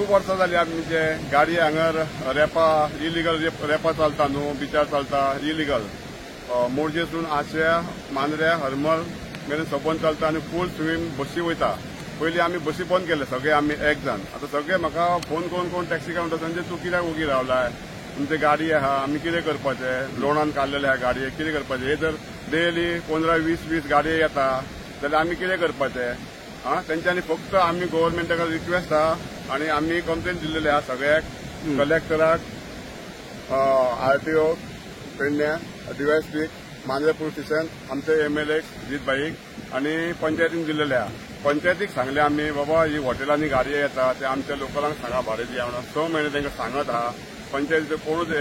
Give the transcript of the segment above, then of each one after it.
खूप वर्सां जाली आमचे गाडी हांगर रेपा इलिगल रेपा चलता न्हू, बिचार चलता इलिगल. मोरजेसून आशे मांद्रे हरमल मेरेन सपोन चलता आनी फूल स्विम बसी वयता. पयलीं आमी बसी बंद केले सगळे आमी एक जण. आतां सगळे म्हाका फोन करून कोण टॅक्सी कावंटर म्हणजे तूं कित्याक उगी रावलाय, तुमची गाडी आहा, आमी कितें करपाचें, लोनान काडलेले आहा गाडये, कितें करपाचें. हे जर डेली 15-20 गाडये येता जाल्यार आमी कितें करपाचें. तेंच्यांनी फक्त आमी गव्हर्मेंटाक रिक्वेस्ट आहा आनी आमी कंप्लेन दिल्लेली आहा सगळ्याक, कलेक्टराक, आरटीओ पेडण्या, डीवायएसपीक, मांद्रे पुलीस स्टेशन, आमचे एमएलए जित भाईक आनी पंचायतीन दिल्लेले आहा. पंचायतीक सांगले आमी बाबा ही हॉटेलांनी गाडये येता ते आमच्या लोकलांक सांगा भाडे दिया म्हणून 6 म्हयने तांकां सांगत आहा. पंचायतीचे कोणूच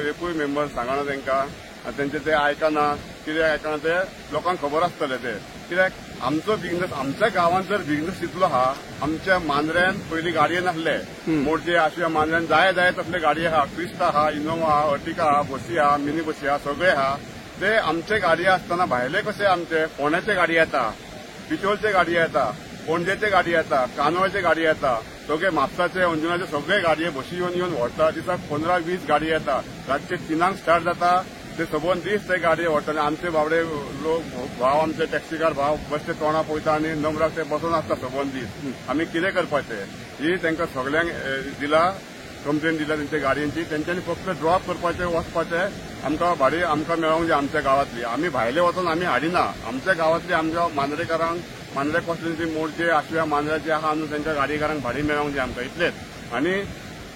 एकूय मेंबर सांगना तांकां आनी तेंचे ते आयकना. कित्याक आयकना ते लोकांक खबर आसतले ते. कित्याक आमचो बिझनेस आमच्या गांवांत जर बिझनेस तितलो आहा, आमच्या मांद्र्यान पयलीं गाडये नासले. मोरजे आशिया मांद्र्यान जाय तसले गाडये आहा, क्रिस्टा आहा, इनोवा आहा, अर्टिका आहा, बसी आहा, मिनी बसी आहा, सगळे आहा. ते आमचे गाडये आसतना भायले कशे आमचे फोंड्याचे गाडये येता, पिचोलचे गाडये येता, पणजेचे गाडये येता, कानोळचे गाडये येता, सगळे म्हापसाचे अंजुनाचे सगळे गाडये बसी येवन व्हरता. दिसाक 15-20 गाडये येता. रातचे 3 स्टार्ट जाता ते सबंद दीस ते गाडये व्हरता. आमचे बाबडे लोक भाव आमचे टॅक्सीकार भाव बसचे तोंडां पळयता आनी नंबराक ते बसून आसता सबंद दीस. आमी कितें करपाचें. ही तांकां सगळ्यांक दिला कंप्लेन दिला तेंच्या गाडयांची. तेंच्यांनी फक्त ड्रॉप करपाचें वचपाचें. आमकां भाडी आमकां मेळोंक जाय आमच्या गांवांतली. आमी भायले वचून आमी हाडिना. आमच्या गांवांतली आमच्या मांद्रेकारांक, मांद्रे कॉन्स्टिट्युएन्सी मोरजे आशिया मांद्र्याचे आहा न्हू तेंच्या गाडयेकारांक भाडी मेळोंक जाय आमकां इतलेंच. आनी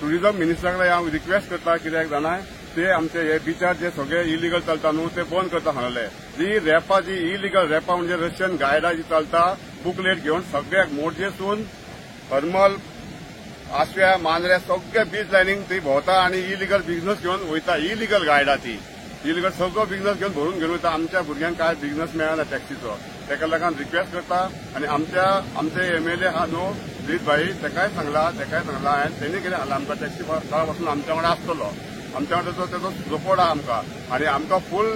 टुरिझम मिनिस्टराक हांव रिक्वेस्ट करता कित्याक जाणाय ते आमचे हे बिचार जे सगळे इलिगल चलता न्हू ते बंद करता सांगले. जी रेपा जी इलिगल रेपा म्हणजे रशियन गायडा जी चलता बुकलेट घेवन सगळ्याक मोरजेसून हरमल आशिया मांद्रे सगळे बीच लायनींग ती भोंवता आनी इलिगल बिझनेस घेवन वयता. इलिगल गायडा ती इलिगल सगळो बिझनेस घेवन भरून घेवन वयता. आमच्या भुरग्यांक काय बिझनेस मेळना टॅक्सीचो. तेका लागून रिक्वेस्ट करता आनी आमचे एमएलए आहा न्हू जित भाई तेकाय सांगला हांवें तेणी कितें सांगला आमकां टॅक्सी काळा पासून आमच्या वांगडा आसतलो. आमच्या वांगडा तेजो सपोर्ट आहा आमकां आनी आमकां फूल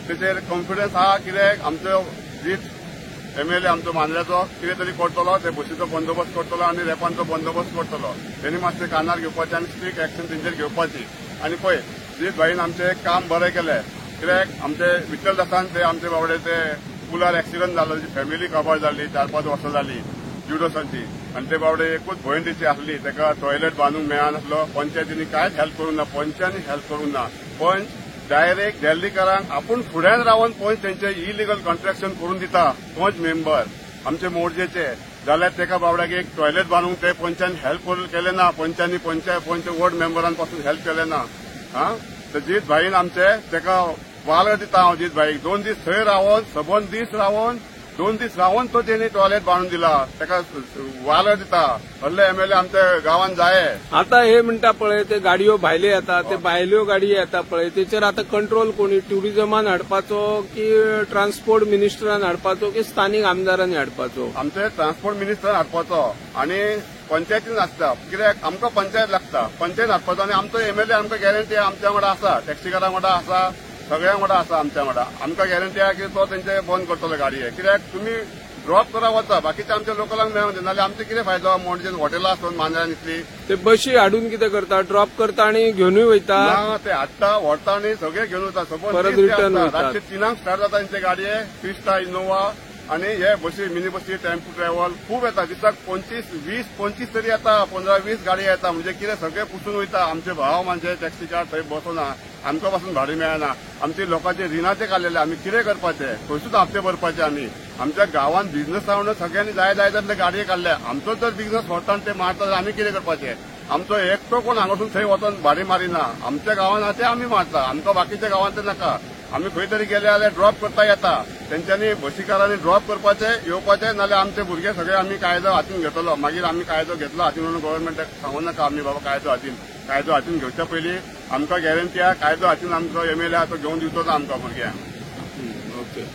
तेचेर कॉन्फिडन्स आहा. कित्याक आमचो जीत एमएलए आमचो मांद्र्याचो कितें तरी करतलो. ते बसीचो बंदोबस्त करतलो आनी रेपांचो बंदोबस्त करतलो. तेणी मातशें कानार घेवपाचें आनी स्ट्रीक्ट एक्शन तेंचेर घेवपाची. आनी पळय जीत भाईन आमचें काम बरें केलें. कित्याक आमचे विठ्ठल दासान ते आमचे बाबडे ते पुलार एक्सिडंट जालो. फॅमिली काबार जाल्ली 4-5 वर्सां जाली जुडोसांची. आनी ते बाबडे एकूच भयण तिची आसली. तेका टॉयलेट बांदूंक मेळनासलो. पंचायतींनी कांयच हेल्प करूंक ना. पंचांनी हेल्प करूंक ना. पंच डायरेक्ट दिल्लीकारांक आपूण फुड्यान रावन पंच तेंचे इलिगल कन्स्ट्रक्शन करून दिता. पंच मेंबर आमचे मोरजेचे जाल्यार तेका बाबड्याक एक टॉयलेट बांदूंक ते पंचांनी हेल्प केलें ना. पंचांनी पंच वॉर्ड मेंबरान पासून हेल्प केलें ना. तर जीत भाईन आमचे तेका वाल दिता हांव जीत भाईक. 2 दीस थंय रावन सबंद दीस रावन 2 दीस रावन तो तेणी टॉयलेट बांदून दिला. तेका वाल दिता. व्हडले एमएलए आमच्या गांवांत जाय. आता हे म्हणटा पळय ते गाडयो भायले येता ते भायल्यो गाडयो येता पळय तेचेर आता कंट्रोल कोणी टुरिझमान हाडपाचो की ट्रान्सपोर्ट मिनिस्टरान हाडपाचो की स्थानीक आमदारांनी हाडपाचो. आमचे ट्रान्सपोर्ट मिनिस्टरान हाडपाचो आनी पंचायतीन आसता. कित्याक आमकां पंचायत लागता. पंचायत हाडपाचो आनी आमचो एमएलए आमकां गॅरंटी आमच्या वांगडा आसा. टॅक्सीकारां वांगडा आसा. सगळ्यां वांगडा आसा आमच्या वांगडा. आमकां गॅरंटी आहा की तो तेंचे बंद करतलो गाडये. कित्याक तुमी ड्रॉप करा वचा बाकीच्या आमच्या लोकलांक मेळोंक जाय. नाल्यार आमचे कितें फायदो. मोणजे हॉटेलां आसत मांद्र्यान इतली. ते बशी हाडून कितें करता ड्रॉप करता आनी घेवनूय वयता. ते हाडटा व्हरता आनी सगळे घेवन वता. परत रिटर्न रातचे 3 स्टार्ट जाता तेंचे गाडये. क्रिस्टा इनोवा आनी हे बसी मिनी बसी टेम्पो ट्रॅव्हल खूब येता. दिसाक 20-25 तरी येता. 15-20 गाडये येता. म्हणजे कितें सगळे पुसून वयता. आमचे भाव म्हणजे टॅक्सीकार थंय बसना. आमकां पासून भाडी मेळना. आमची लोकांचे रिणाचे काडलेले. आमी कितें करपाचें. खंयसूच हप्ते भरपाचे आमी. आमच्या गांवांत बिझनेस रावन सगळ्यांनी जाय तसले गाडये काडले. आमचो जर बिझनेस व्हरता आनी ते मारता जाल्यार आमी कितें करपाचें. आमचो एकटो कोण हांगासून थंय वचोन भाडी मारिना. आमच्या गांवांत आहा ते आमी मारता. आमकां बाकीच्या गांवांत ते नाका. आमी खंय तरी गेले जाल्यार ड्रॉप करता येता. तेंच्यांनी बसीकारांनी ड्रॉप करपाचें येवपाचें. नाल्यार आमचे भुरगे सगळे आमी कायदो हातीन घेतलो. मागीर आमी कायदो घेतलो हातीन म्हणून गव्हर्नमेंटाक सांगूं नाका आमी बाबा कायदो हातीन घेवच्या पयलीं आमकां गॅरंटी आहा कायदो हातीन आमचो एमएलए आहा तो घेवन दिवचोच आमकां भुरग्यांक. ओके.